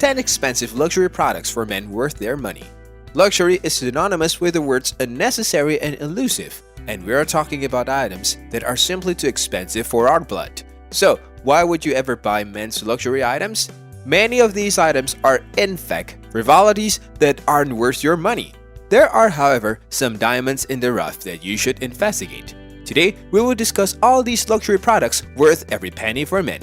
10 expensive luxury products for men worth their money. Luxury is synonymous with the words unnecessary and elusive, and we are talking about items that are simply too expensive for our blood. So, why would you ever buy men's luxury items? Many of these items are, in fact, frivolities that aren't worth your money. There are, however, some diamonds in the rough that you should investigate. Today, we will discuss all these luxury products worth every penny for men.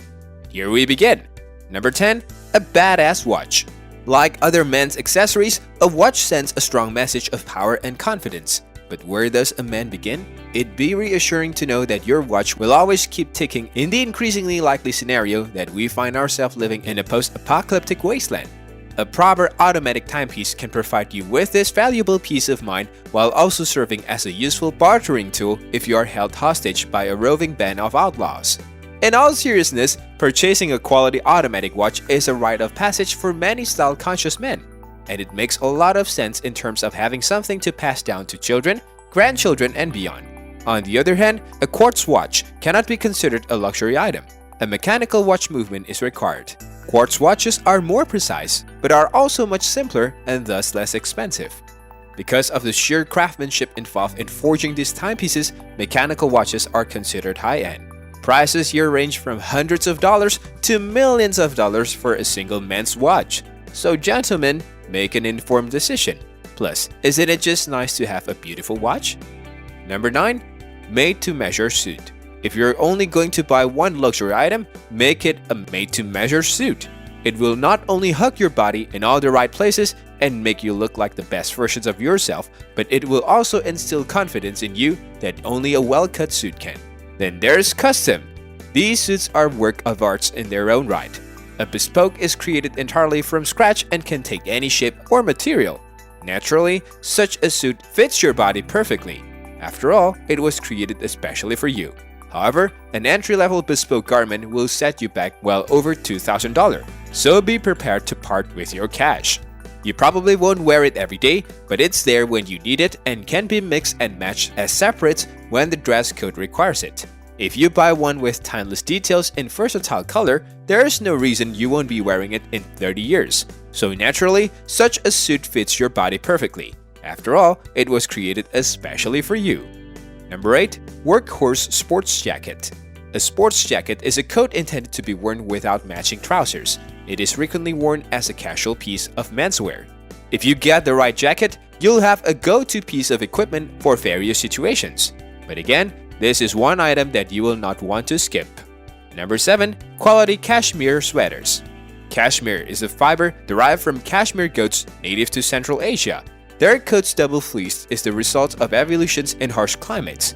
Here we begin. Number 10. A badass watch. Like other men's accessories, a watch sends a strong message of power and confidence. But where does a man begin? It'd be reassuring to know that your watch will always keep ticking in the increasingly likely scenario that we find ourselves living in a post-apocalyptic wasteland. A proper automatic timepiece can provide you with this valuable peace of mind while also serving as a useful bartering tool if you are held hostage by a roving band of outlaws. In all seriousness, purchasing a quality automatic watch is a rite of passage for many style-conscious men, and it makes a lot of sense in terms of having something to pass down to children, grandchildren, and beyond. On the other hand, a quartz watch cannot be considered a luxury item. A mechanical watch movement is required. Quartz watches are more precise, but are also much simpler and thus less expensive. Because of the sheer craftsmanship involved in forging these timepieces, mechanical watches are considered high-end. Prices here range from hundreds of dollars to millions of dollars for a single men's watch. So gentlemen, make an informed decision. Plus, isn't it just nice to have a beautiful watch? Number 9. Made-to-measure suit. If you're only going to buy one luxury item, make it a made-to-measure suit. It will not only hug your body in all the right places and make you look like the best versions of yourself, but it will also instill confidence in you that only a well-cut suit can. Then there's custom. These suits are work of art in their own right. A bespoke is created entirely from scratch and can take any shape or material. Naturally, such a suit fits your body perfectly. After all, it was created especially for you. However, an entry-level bespoke garment will set you back well over $2,000, so be prepared to part with your cash. You probably won't wear it every day, but it's there when you need it and can be mixed and matched as separates when the dress code requires it. If you buy one with timeless details in versatile color, there is no reason you won't be wearing it in 30 years. So naturally, such a suit fits your body perfectly. After all, it was created especially for you. Number 8. Workhorse Sports Jacket. A sports jacket is a coat intended to be worn without matching trousers. It is frequently worn as a casual piece of menswear. If you get the right jacket, you'll have a go-to piece of equipment for various situations. But again, this is one item that you will not want to skip. Number 7. Quality cashmere sweaters. Cashmere is a fiber derived from cashmere goats native to Central Asia. Their coat's double fleece is the result of evolutions in harsh climates.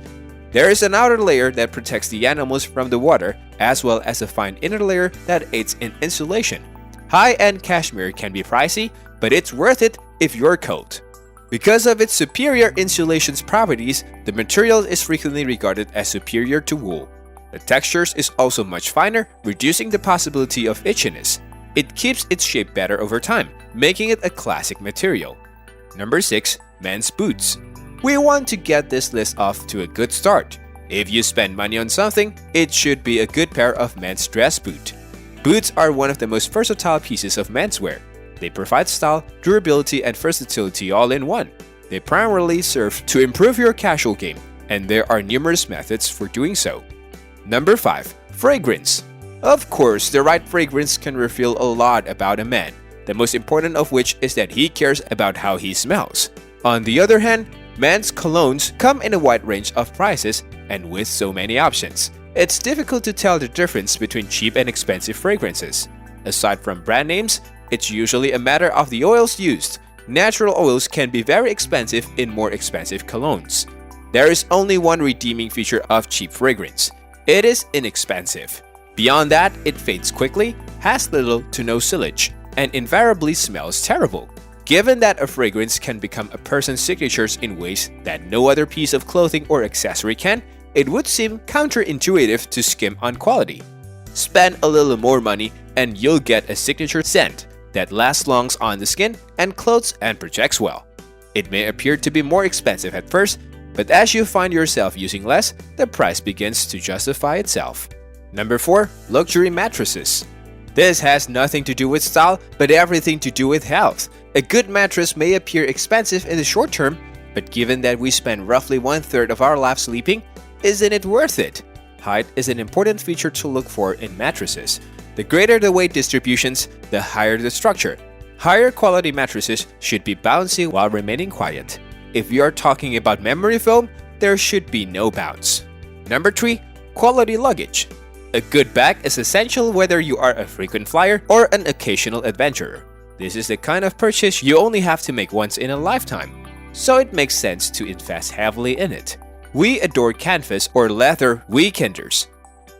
There is an outer layer that protects the animals from the water, as well as a fine inner layer that aids in insulation. High-end cashmere can be pricey, but it's worth it if you're cold. Because of its superior insulation properties, the material is frequently regarded as superior to wool. The texture is also much finer, reducing the possibility of itchiness. It keeps its shape better over time, making it a classic material. Number 6. Men's boots. We want to get this list off to a good start. If you spend money on something, it should be a good pair of men's dress boot. Boots are one of the most versatile pieces of menswear. They provide style, durability, and versatility all in one. They primarily serve to improve your casual game, and there are numerous methods for doing so. Number 5. Fragrance. Of course, the right fragrance can reveal a lot about a man, the most important of which is that he cares about how he smells. On the other hand, men's colognes come in a wide range of prices and with so many options. It's difficult to tell the difference between cheap and expensive fragrances. Aside from brand names, it's usually a matter of the oils used. Natural oils can be very expensive in more expensive colognes. There is only one redeeming feature of cheap fragrance. It is inexpensive. Beyond that, it fades quickly, has little to no sillage, and invariably smells terrible. Given that a fragrance can become a person's signatures in ways that no other piece of clothing or accessory can, it would seem counterintuitive to skim on quality. Spend a little more money and you'll get a signature scent that lasts long on the skin and clothes and projects well. It may appear to be more expensive at first, but as you find yourself using less, the price begins to justify itself. Number 4. Luxury mattresses. This has nothing to do with style, but everything to do with health. A good mattress may appear expensive in the short term, but given that we spend roughly 1/3 of our life sleeping, isn't it worth it? Height is an important feature to look for in mattresses. The greater the weight distributions, the higher the structure. Higher quality mattresses should be bouncy while remaining quiet. If you are talking about memory foam, there should be no bounce. Number 3. Quality luggage. A good bag is essential whether you are a frequent flyer or an occasional adventurer. This is the kind of purchase you only have to make once in a lifetime, so it makes sense to invest heavily in it. We adore canvas or leather weekenders.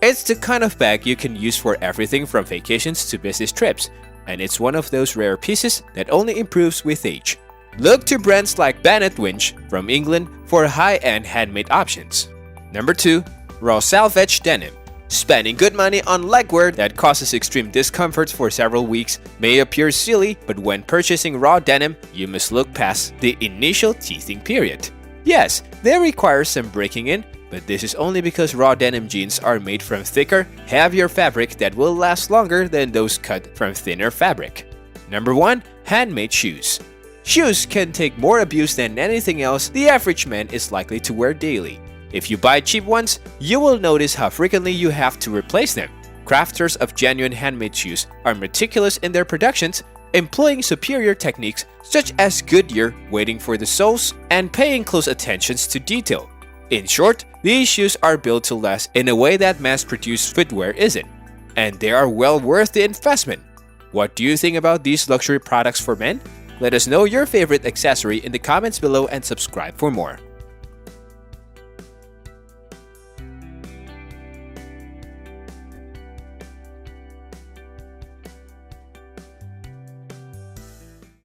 It's the kind of bag you can use for everything from vacations to business trips, and it's one of those rare pieces that only improves with age. Look to brands like Bennett Winch from England for high-end handmade options. Number 2. Raw Selvage Denim. Spending good money on legwear that causes extreme discomfort for several weeks may appear silly, but when purchasing raw denim, you must look past the initial teething period. Yes, they require some breaking in, but this is only because raw denim jeans are made from thicker, heavier fabric that will last longer than those cut from thinner fabric. Number 1. Handmade shoes. Shoes can take more abuse than anything else the average man is likely to wear daily. If you buy cheap ones, you will notice how frequently you have to replace them. Crafters of genuine handmade shoes are meticulous in their productions, employing superior techniques such as Goodyear weighting for the soles and paying close attention to detail. In short, these shoes are built to last in a way that mass-produced footwear isn't, and they are well worth the investment. What do you think about these luxury products for men? Let us know your favorite accessory in the comments below and subscribe for more.